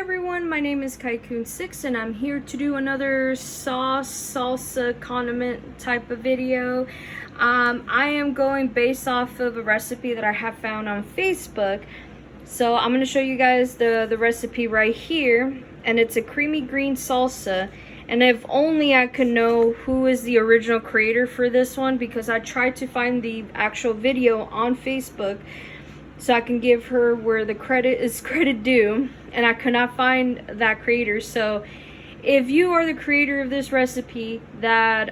everyone, my name is Kaikun6 and I'm here to do another salsa condiment type of video. I am going based off of a recipe that I have found on Facebook. So I'm going to show you guys the recipe right here, and it's a creamy green salsa. And if only I could know who is the original creator for this one, because I tried to find the actual video on Facebook so I can give her where the credit is credit due, and I could not find that creator. So if you are the creator of this recipe that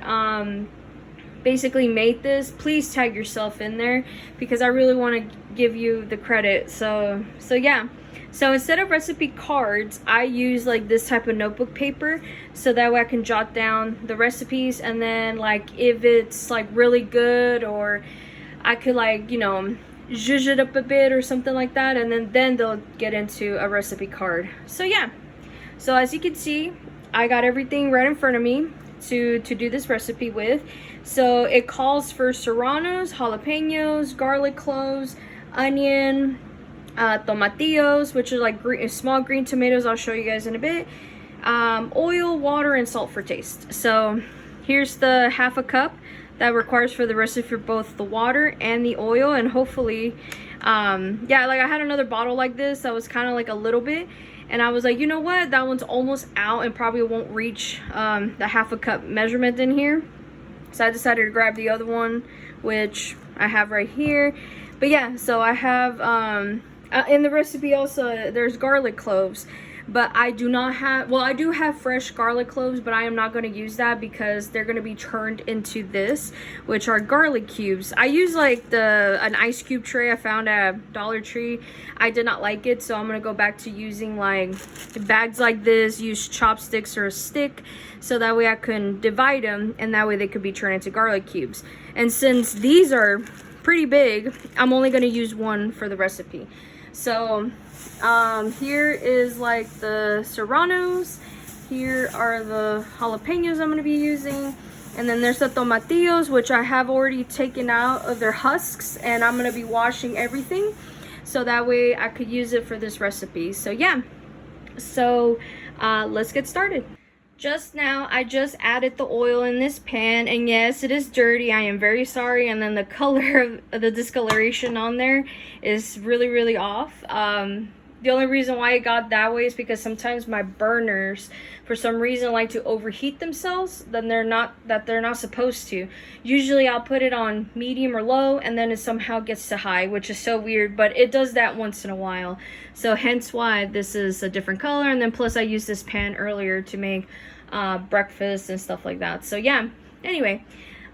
basically made this, please tag yourself in there, because I really want to give you the credit. So yeah. So instead of recipe cards, I use like this type of notebook paper, so that way I can jot down the recipes, and then like if it's like really good, or I could like, you know, zhuzh it up a bit or something like that, and then they'll get into a recipe card. So yeah, so as you can see, I got everything right in front of me to do this recipe with. So it calls for serranos, jalapenos, garlic cloves, onion, tomatillos, which are like small green tomatoes. I'll show you guys in a bit. Oil, water, and salt for taste. So here's the half a cup that requires for the recipe for both the water and the oil. And hopefully yeah, like I had another bottle like this that was kind of like a little bit, and I was like, you know what, that one's almost out and probably won't reach the half a cup measurement in here. So I decided to grab the other one, which I have right here. But yeah, so I have in the recipe also there's garlic cloves, but I do not have, well, I do have fresh garlic cloves, but I am not going to use that because they're going to be turned into this, which are garlic cubes. I use like an ice cube tray I found at Dollar Tree. I did not like it, so I'm going to go back to using like bags like this, use chopsticks or a stick, so that way I can divide them, and that way they could be turned into garlic cubes. And since these are pretty big, I'm only going to use one for the recipe. So here is like the serranos, here are the jalapenos I'm going to be using, and then there's the tomatillos, which I have already taken out of their husks, and I'm going to be washing everything so that way I could use it for this recipe. So yeah, so let's get started. Just now I just added the oil in this pan, and yes, it is dirty, I am very sorry. And then the color of the discoloration on there is really off. The only reason why it got that way is because sometimes my burners for some reason like to overheat themselves, then they're not supposed to. Usually I'll put it on medium or low, and then it somehow gets to high, which is so weird, but it does that once in a while. So hence why this is a different color. And then plus I used this pan earlier to make breakfast and stuff like that. So yeah, anyway,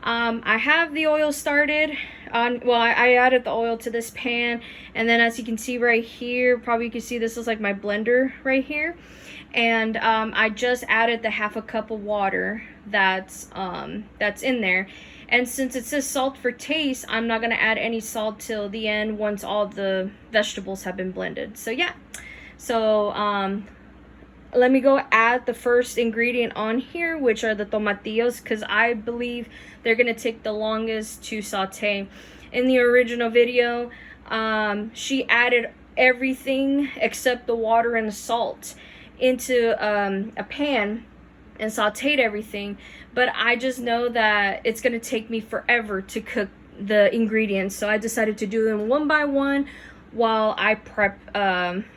I have the oil started on, well, I added the oil to this pan, and then as you can see right here, probably you can see this is like my blender right here, and I just added the half a cup of water that's in there. And since it says salt for taste, I'm not going to add any salt till the end once all the vegetables have been blended. So yeah, so let me go add the first ingredient on here, which are the tomatillos, because I believe they're going to take the longest to saute. In the original video, she added everything except the water and the salt into a pan and sauteed everything. But I just know that it's going to take me forever to cook the ingredients, so I decided to do them one by one while I prep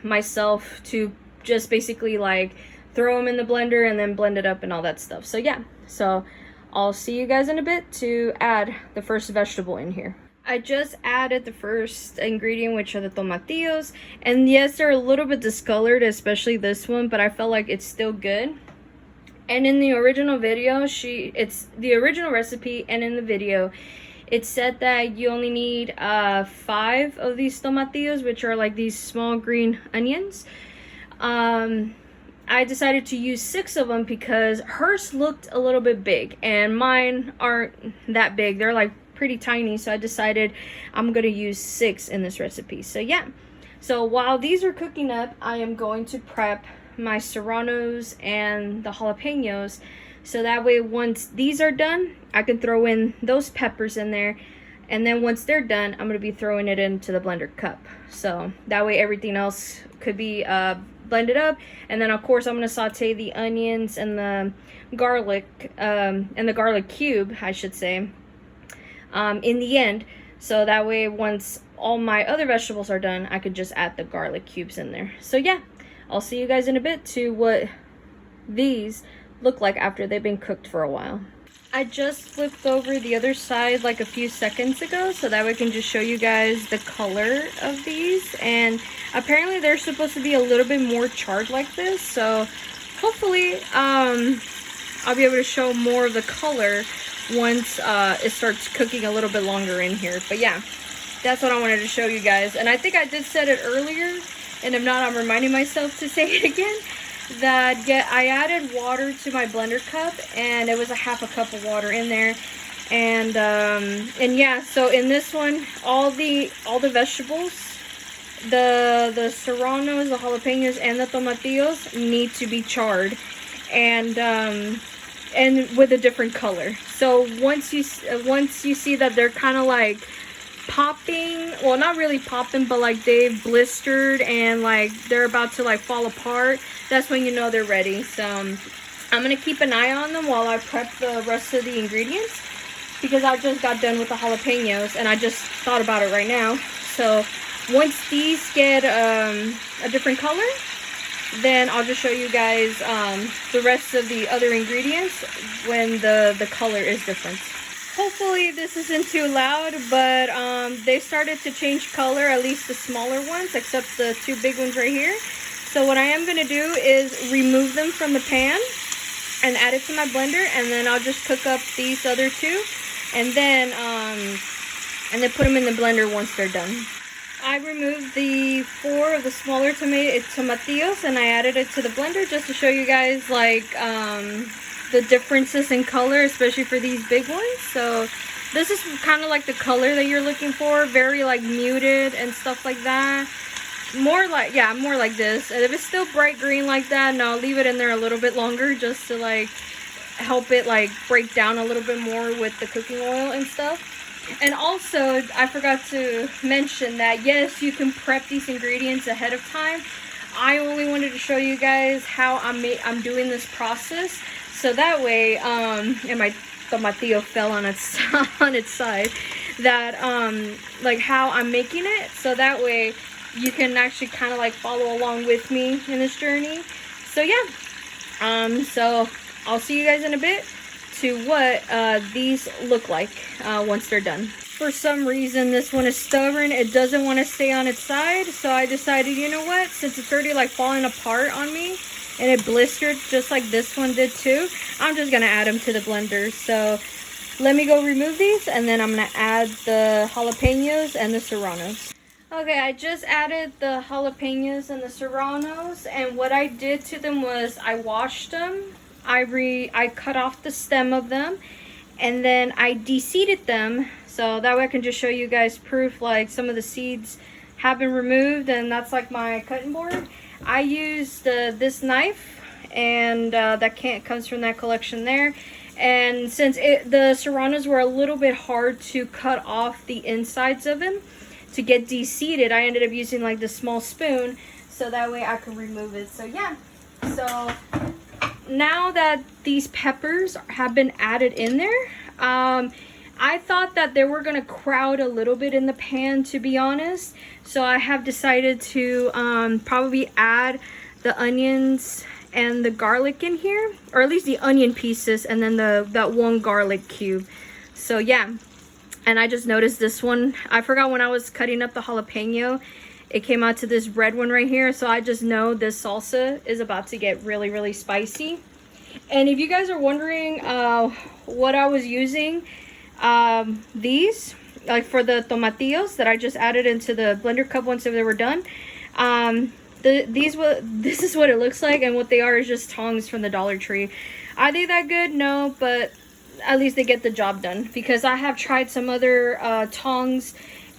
myself to just basically like throw them in the blender and then blend it up and all that stuff. So yeah, so I'll see you guys in a bit to add the first vegetable in here. I just added the first ingredient, which are the tomatillos, and yes, they're a little bit discolored, especially this one, but I felt like it's still good. And in the original video, it's the original recipe, and in the video it said that you only need 5 of these tomatillos, which are like these small green onions. I decided to use 6 of them because hers looked a little bit big and mine aren't that big. They're like pretty tiny, so I decided I'm gonna use 6 in this recipe. So yeah, so while these are cooking up, I am going to prep my serranos and the jalapenos, so that way once these are done, I can throw in those peppers in there, and then once they're done, I'm going to be throwing it into the blender cup, so that way everything else could be blend it up. And then of course I'm gonna saute the onions and the garlic, and the garlic cube, I should say, in the end. So that way, once all my other vegetables are done, I could just add the garlic cubes in there. So yeah, I'll see you guys in a bit to what these look like after they've been cooked for a while. I just flipped over the other side like a few seconds ago, so that way I can just show you guys the color of these. And apparently they're supposed to be a little bit more charred like this, so hopefully I'll be able to show more of the color once it starts cooking a little bit longer in here. But yeah, that's what I wanted to show you guys. And I think I did say it earlier, and if not, I'm reminding myself to say it again, that I added water to my blender cup, and it was a half a cup of water in there. And yeah, so in this one, all the vegetables, the serranos, the jalapenos, and the tomatillos need to be charred, and with a different color. So once you see that they're kind of like popping, well, not really popping, but like they've blistered and like they're about to like fall apart, that's when you know they're ready. So I'm gonna keep an eye on them while I prep the rest of the ingredients, because I just got done with the jalapenos and I just thought about it right now. So once these get a different color, then I'll just show you guys the rest of the other ingredients when the color is different. Hopefully this isn't too loud, but they started to change color, at least the smaller ones, except the two big ones right here. So what I am going to do is remove them from the pan and add it to my blender, and then I'll just cook up these other two, and then put them in the blender once they're done. I removed the 4 of the smaller tomatillos, and I added it to the blender just to show you guys like the differences in color, especially for these big ones. So this is kind of like the color that you're looking for, very like muted and stuff like that. More like, yeah, more like this. And if it's still bright green like that, no, I'll leave it in there a little bit longer just to like help it like break down a little bit more with the cooking oil and stuff. And also, I forgot to mention that yes, you can prep these ingredients ahead of time. I only wanted to show you guys how I'm doing this process, so that way, and my tomatillo fell on its side, that like how I'm making it, so that way you can actually kind of like follow along with me in this journey. So yeah, so I'll see you guys in a bit to what these look like once they're done. For some reason this one is stubborn, it doesn't want to stay on its side, so I decided, you know what, since it's already like falling apart on me and it blistered just like this one did too, I'm just gonna add them to the blender. So let me go remove these, and then I'm gonna add the jalapenos and the serranos. Okay, I just added the jalapenos and the serranos, and what I did to them was I washed them, I cut off the stem of them, and then I de-seeded them, so that way I can just show you guys proof like some of the seeds have been removed, and that's like my cutting board. I used this knife, and that comes from that collection there. And since the serranos were a little bit hard to cut off the insides of them to get de-seeded, I ended up using like this small spoon, so that way I could remove it. So yeah, so now that these peppers have been added in there, I thought that they were gonna crowd a little bit in the pan, to be honest. So I have decided to probably add the onions and the garlic in here, or at least the onion pieces, and then that one garlic cube. So yeah, and I just noticed this one, I forgot when I was cutting up the jalapeno, it came out to this red one right here, so I just know this salsa is about to get really, really spicy. And if you guys are wondering what I was using, these, like for the tomatillos that I just added into the blender cup once they were done, this is what it looks like, and what they are is just tongs from the Dollar Tree. Are they that good? No, but at least they get the job done, because I have tried some other tongs,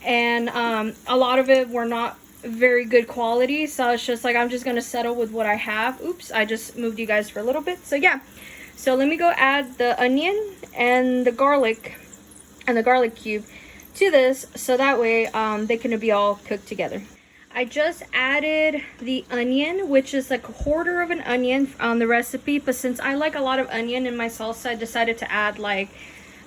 and a lot of it were not very good quality, so it's just like I'm just gonna settle with what I have. Oops, I just moved you guys for a little bit. So yeah, so let me go add the onion and the garlic cube to this, so that way they can be all cooked together. I just added the onion, which is like a quarter of an onion on the recipe, but since I like a lot of onion in my salsa, I decided to add like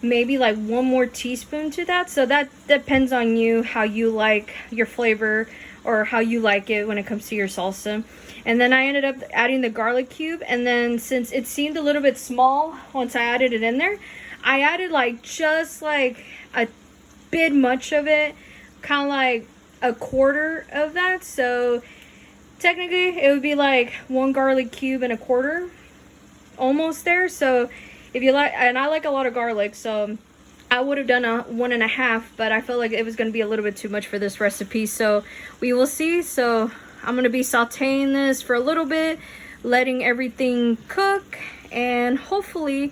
maybe like 1 more teaspoon to that. So that depends on you, how you like your flavor or how you like it when it comes to your salsa. And then I ended up adding the garlic cube, and then since it seemed a little bit small once I added it in there, I added like just like a bit much of it, kind of like a quarter of that. So technically it would be like 1 garlic cube and 1/4, almost there. So if you like, and I like a lot of garlic, so I would have done a 1.5, but I felt like it was going to be a little bit too much for this recipe, so we will see. So I'm going to be sauteing this for a little bit, letting everything cook, and hopefully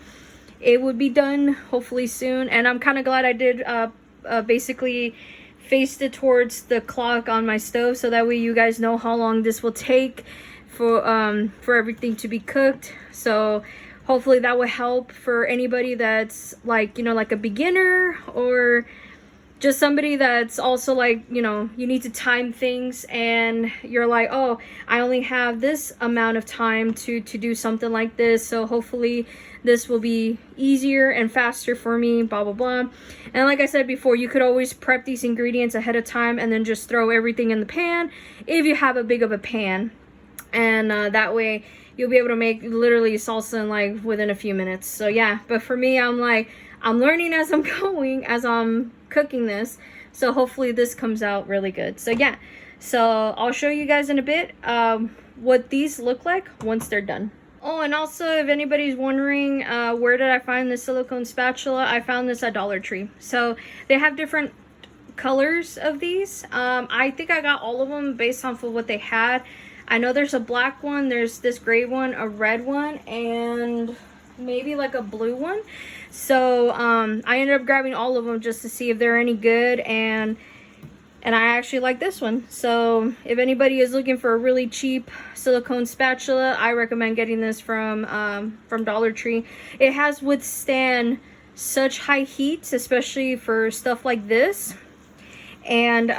it would be done hopefully soon. And I'm kind of glad I did basically faced it towards the clock on my stove, so that way you guys know how long this will take for everything to be cooked. So hopefully that will help for anybody that's like, you know, like a beginner, or just somebody that's also like, you know, you need to time things and you're like, oh, I only have this amount of time to do something like this. So hopefully this will be easier and faster for me, blah blah blah. And like I said before, you could always prep these ingredients ahead of time and then just throw everything in the pan if you have a big of a pan, and that way you'll be able to make literally salsa in like within a few minutes. So yeah, but for me, I'm like, I'm learning as I'm going, as I'm cooking this. So hopefully this comes out really good. So yeah, so I'll show you guys in a bit what these look like once they're done. Oh, and also if anybody's wondering where did I find this silicone spatula, I found this at Dollar Tree. So they have different colors of these. I think I got all of them based off of what they had. I know there's a black one, there's this gray one, a red one, and maybe like a blue one. So I ended up grabbing all of them just to see if they're any good, and I actually like this one. So if anybody is looking for a really cheap silicone spatula, I recommend getting this from Dollar Tree. It has withstand such high heat, especially for stuff like this, and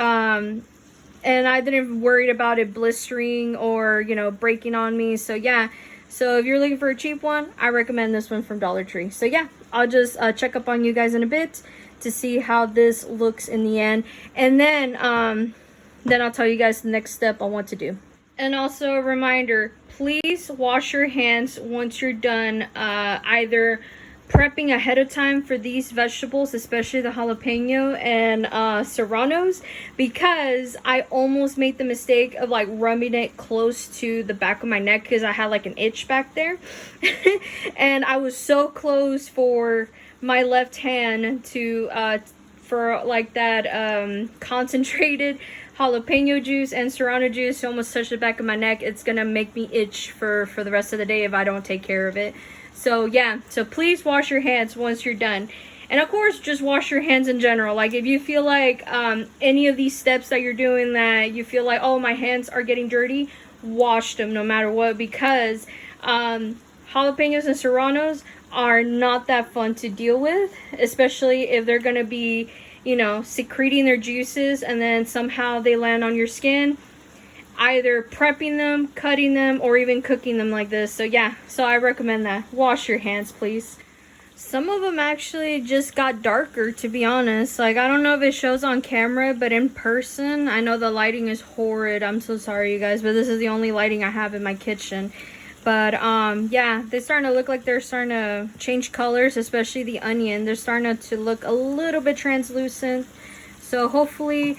I didn't worry about it blistering or, you know, breaking on me. So yeah, so if you're looking for a cheap one, I recommend this one from Dollar Tree. So yeah, I'll just check up on you guys in a bit to see how this looks in the end, and then I'll tell you guys the next step on what to do. And also a reminder, please wash your hands once you're done either prepping ahead of time for these vegetables, especially the jalapeno and serranos, because I almost made the mistake of like rubbing it close to the back of my neck because I had like an itch back there. And I was so close for my left hand to for like that concentrated jalapeno juice and serrano juice to almost touch the back of my neck. It's gonna make me itch for the rest of the day if I don't take care of it. So yeah, so please wash your hands once you're done. And of course, just wash your hands in general. Like if you feel like any of these steps that you're doing that you feel like, oh, my hands are getting dirty, wash them no matter what, because jalapenos and serranos are not that fun to deal with, especially if they're gonna be, you know, secreting their juices and then somehow they land on your skin. Either prepping them, cutting them, or even cooking them like this. So yeah, so I recommend that. Wash your hands, please. Some of them actually just got darker, to be honest. Like, I don't know if it shows on camera, but in person, I know the lighting is horrid. I'm so sorry, you guys, but this is the only lighting I have in my kitchen. But yeah, they're starting to look like they're starting to change colors, especially the onion. They're starting to look a little bit translucent. So hopefully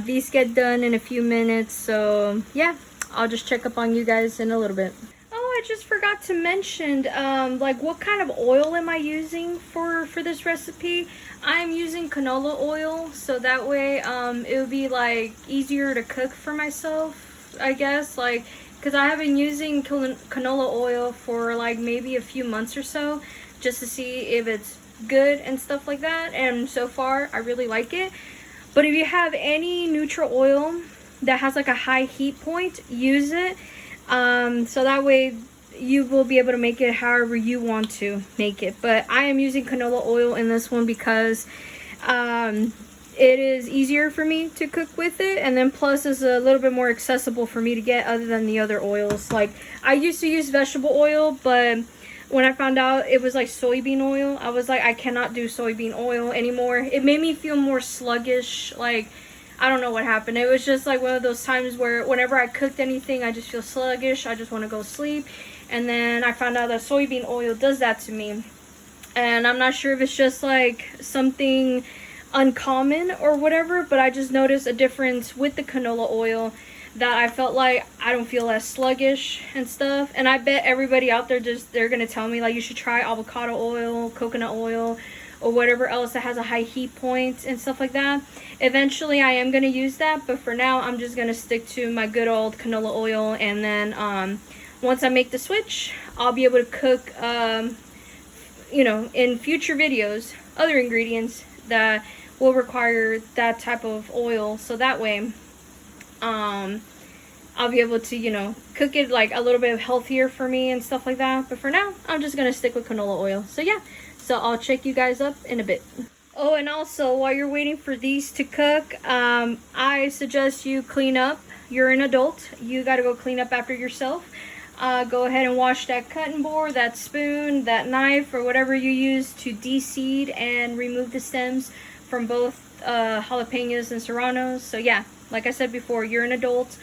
these get done in a few minutes. So yeah, I'll just check up on you guys in a little bit. Oh, I just forgot to mention like what kind of oil am I using for this recipe. I'm using canola oil, so that way it would be like easier to cook for myself, I guess, like because I have been using canola oil for like maybe a few months or so just to see if it's good and stuff like that, and so far I really like it. But if you have any neutral oil that has like a high heat point, use it, so that way you will be able to make it however you want to make it. But I am using canola oil in this one because it is easier for me to cook with it, and then plus it's a little bit more accessible for me to get other than the other oils. Like I used to use vegetable oil, but when I found out it was like soybean oil, I was like, I cannot do soybean oil anymore. It made me feel more sluggish. Like I don't know what happened. It was just like one of those times where whenever I cooked anything, I just feel sluggish. I just want to go sleep. And then I found out that soybean oil does that to me. And I'm not sure if it's just like something uncommon or whatever, but I just noticed a difference with the canola oil that I felt like I don't feel as sluggish and stuff. And I bet everybody out there they're gonna tell me like you should try avocado oil, coconut oil, or whatever else that has a high heat point and stuff like that. Eventually I am gonna use that, but for now I'm just gonna stick to my good old canola oil. And then once I make the switch, I'll be able to cook you know, in future videos, other ingredients that will require that type of oil, so that way I'll be able to, you know, cook it like a little bit healthier for me and stuff like that. But for now, I'm just gonna stick with canola oil. So yeah, so I'll check you guys up in a bit. Oh, and also while you're waiting for these to cook, I suggest you clean up. You're an adult, you gotta go clean up after yourself. Go ahead and wash that cutting board, that spoon, that knife, or whatever you use to de-seed and remove the stems from both jalapenos and serranos. So yeah, like I said before, you're an adult.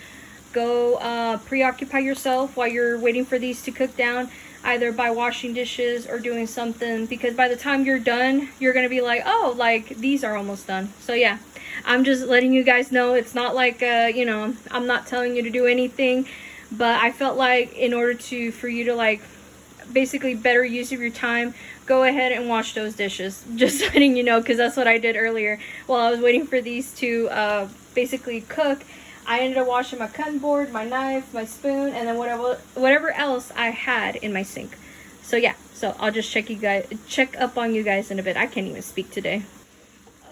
Go preoccupy yourself while you're waiting for these to cook down, either by washing dishes or doing something, because by the time you're done, you're gonna be like, oh, like these are almost done. So yeah, I'm just letting you guys know. It's not like you know, I'm not telling you to do anything, but I felt like in order for you to like basically better use of your time, go ahead and wash those dishes. Just letting you know, because that's what I did earlier while I was waiting for these to basically cook. I ended up washing my cutting board, my knife, my spoon, and then whatever else I had in my sink. So yeah, so I'll just check up on you guys in a bit. I can't even speak today.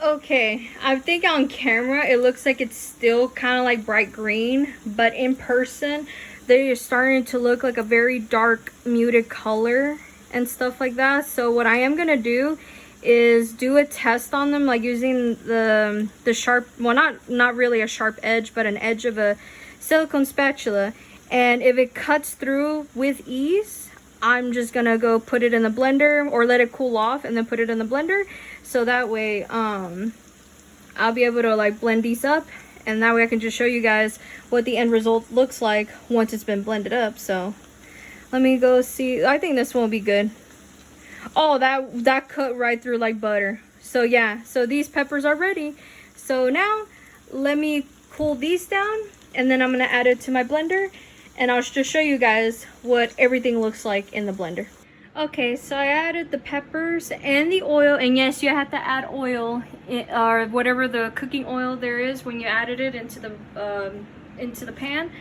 Okay, I think on camera it looks like it's still kind of like bright green, but in person they're starting to look like a very dark muted color and stuff like that. So what I am gonna do is do a test on them, like using the sharp, well, not really a sharp edge, but an edge of a silicone spatula, and if it cuts through with ease, I'm just gonna go put it in the blender or let it cool off and then put it in the blender, so that way I'll be able to like blend these up, and that way I can just show you guys what the end result looks like once it's been blended up. So let me go see. I think this one will be good. Oh, that cut right through like butter. So yeah, so these peppers are ready. So now let me cool these down, and then I'm gonna add it to my blender, and I'll just show you guys what everything looks like in the blender. Okay, so I added the peppers and the oil, and yes, you have to add oil or whatever the cooking oil there is when you added it into the pan.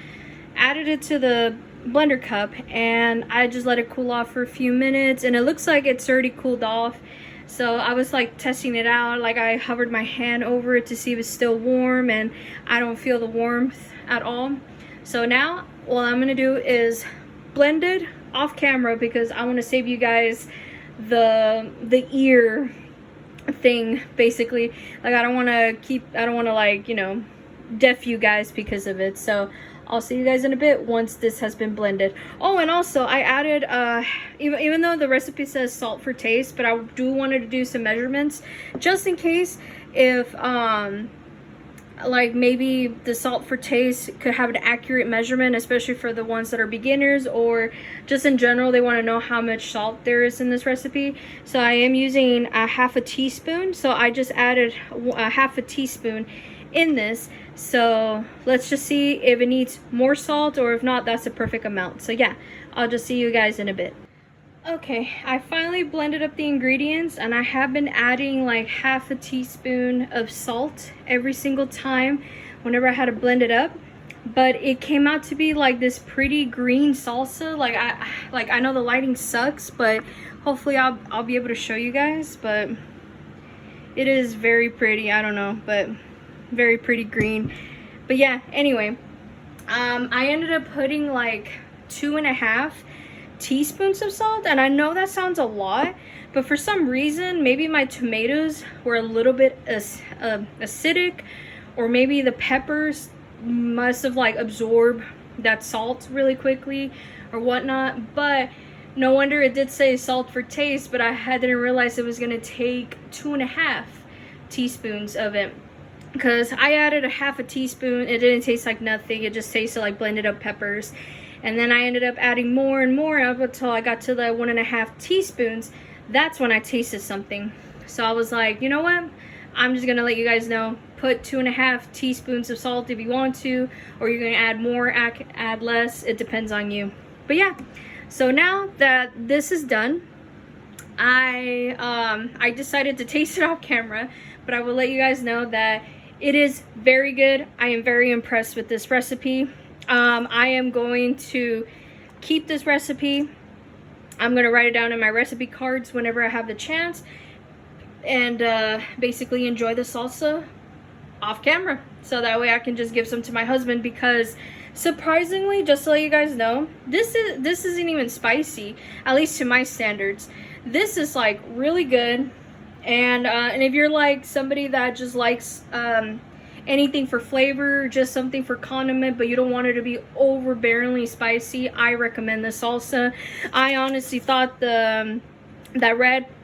Added it to the blender cup, and I just let it cool off for a few minutes, and it looks like it's already cooled off. So I was like testing it out, like I hovered my hand over it to see if it's still warm, and I don't feel the warmth at all. So now what I'm gonna do is blend it off camera, because I want to save you guys the ear thing, basically. Like I don't want to like, you know, deaf you guys because of it. So I'll see you guys in a bit once this has been blended. Oh, and also I added even though the recipe says salt for taste, but I do wanted to do some measurements just in case if like maybe the salt for taste could have an accurate measurement, especially for the ones that are beginners, or just in general they want to know how much salt there is in this recipe. So I am using a half a teaspoon, so I just added a half a teaspoon in this. So let's just see if it needs more salt, or if not, that's a perfect amount. So yeah, I'll just see you guys in a bit. Okay, I finally blended up the ingredients, and I have been adding like half a teaspoon of salt every single time whenever I had to blend it up. But it came out to be like this pretty green salsa. Like I know the lighting sucks, but hopefully I'll be able to show you guys. But it is very pretty. I don't know, but very pretty green. But yeah, anyway, I ended up putting like 2.5 teaspoons of salt. And I know that sounds a lot, but for some reason, maybe my tomatoes were a little bit acidic, or maybe the peppers must have like absorbed that salt really quickly or whatnot. But no wonder it did say salt for taste, but I didn't realize it was gonna take 2.5 teaspoons of it, because I added a half a teaspoon. It didn't taste like nothing. It just tasted like blended up peppers. And then I ended up adding more and more up until I got to the 1.5 teaspoons. That's when I tasted something. So I was like, you know what? I'm just gonna let you guys know. Put 2.5 teaspoons of salt if you want to, or you're gonna add more, add less. It depends on you. But yeah, so now that this is done, I decided to taste it off camera, but I will let you guys know that it is very good. I am very impressed with this recipe. I am going to keep this recipe. I'm going to write it down in my recipe cards whenever I have the chance, and basically enjoy the salsa off camera, so that way I can just give some to my husband, because surprisingly, just to let you guys know, this isn't even spicy, at least to my standards. This is like really good. And if you're like somebody that just likes anything for flavor, just something for condiment, but you don't want it to be overbearingly spicy, I recommend the salsa. I honestly thought that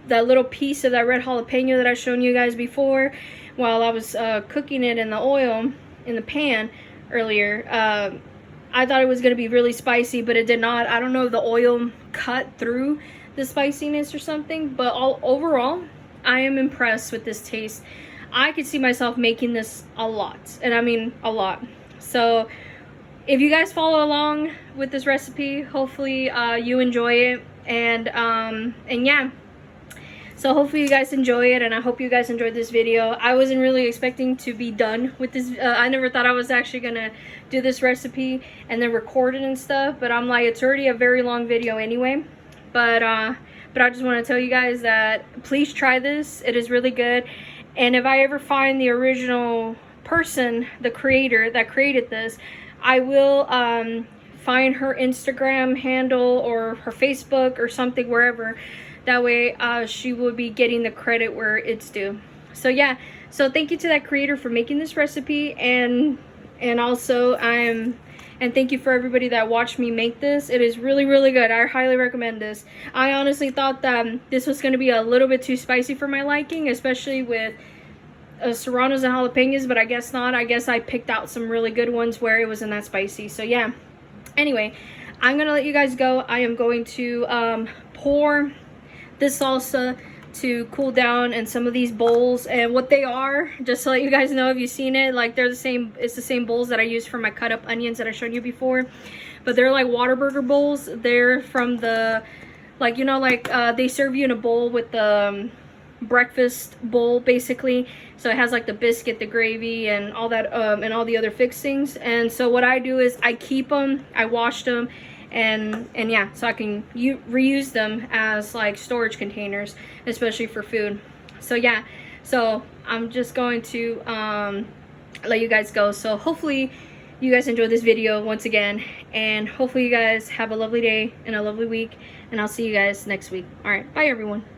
little piece of that red jalapeno that I showed you guys before, while I was cooking it in the oil in the pan earlier, I thought it was going to be really spicy, but it did not. I don't know if the oil cut through the spiciness or something, but overall, I am impressed with this taste. I could see myself making this a lot, and I mean a lot. So if you guys follow along with this recipe, hopefully you enjoy it, and yeah. So hopefully you guys enjoy it, and I hope you guys enjoyed this video. I wasn't really expecting to be done with this. I never thought I was actually gonna do this recipe and then record it and stuff, but I'm like, it's already a very long video anyway. But I just want to tell you guys that please try this. It is really good. And if I ever find the original person, the creator that created this, I will find her Instagram handle or her Facebook or something, wherever. That way she will be getting the credit where it's due. So yeah, so thank you to that creator for making this recipe, and also and thank you for everybody that watched me make this. It is really, really good. I highly recommend this. I honestly thought that this was going to be a little bit too spicy for my liking, especially with serranos and jalapenos, but I guess not. I guess I picked out some really good ones where it wasn't that spicy. So yeah, anyway, I'm going to let you guys go. I am going to pour this salsa to cool down in some of these bowls. And what they are, just to let you guys know, if you've seen it, like they're the same, it's the same bowls that I used for my cut up onions that I showed you before, but they're like Whataburger bowls. They're from the, like, you know, like they serve you in a bowl with the breakfast bowl basically. So it has like the biscuit, the gravy, and all that, and all the other fixings. And so what I do is I keep them, I wash them, and yeah, so I can reuse them as like storage containers, especially for food. So yeah, so I'm just going to let you guys go. So hopefully you guys enjoyed this video once again, and hopefully you guys have a lovely day and a lovely week, and I'll see you guys next week. All right, bye everyone.